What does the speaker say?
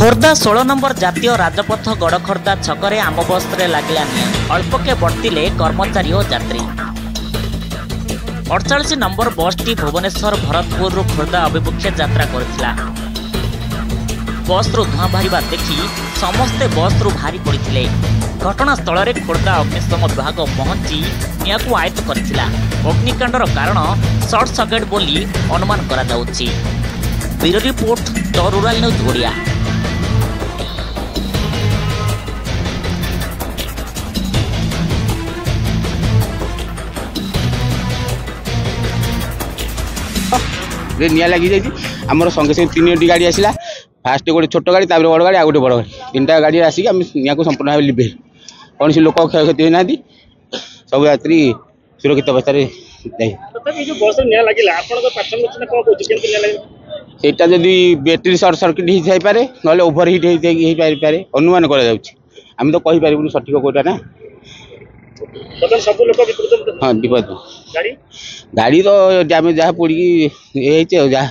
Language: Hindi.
खोर्धा 16 नंबर जातीय राजपथ गड़खोर्धा छकरे आम बस्रे लगिला निया अल्पके बढ़तिले कर्मचारी और यात्री। 48 नंबर बसटी भुवनेश्वर भरतपुर खोर्धा अभिमुखे यात्रा करथिला। बस रु धुआं बाहरिबा देखि समस्ते बस रु भारी पड़िथिले। घटनास्थल में खोर्धा अग्निशम विभाग पहुंची निया को आयत्त करथिला। अग्निकांडर कारण सर्ट सर्किट बोली अनुमान करा जाउछि। Bureau report the rural news Odia. निया लगी जाइए आमर संगे संगे तीन गाड़ी आसला। फास्ट गोटे छोट गाड़ी बड़ गाड़ी आ गोटे बड़ गाड़ी तीनटा गाड़ी आसिक निया को संपूर्ण भाव लिभे कौन सी लोक क्षयक्षति होना सब यात्री सुरक्षित अवस्था सेटा जदि बैटेरी सर्ट सर्किट हो पारे ना ओभर हिट हो पारे अनुमान करें तो कही पार सठिक कौटा ना। हाँ विपद गाड़ी तो डैमेज जहाँ पड़ी जहाँ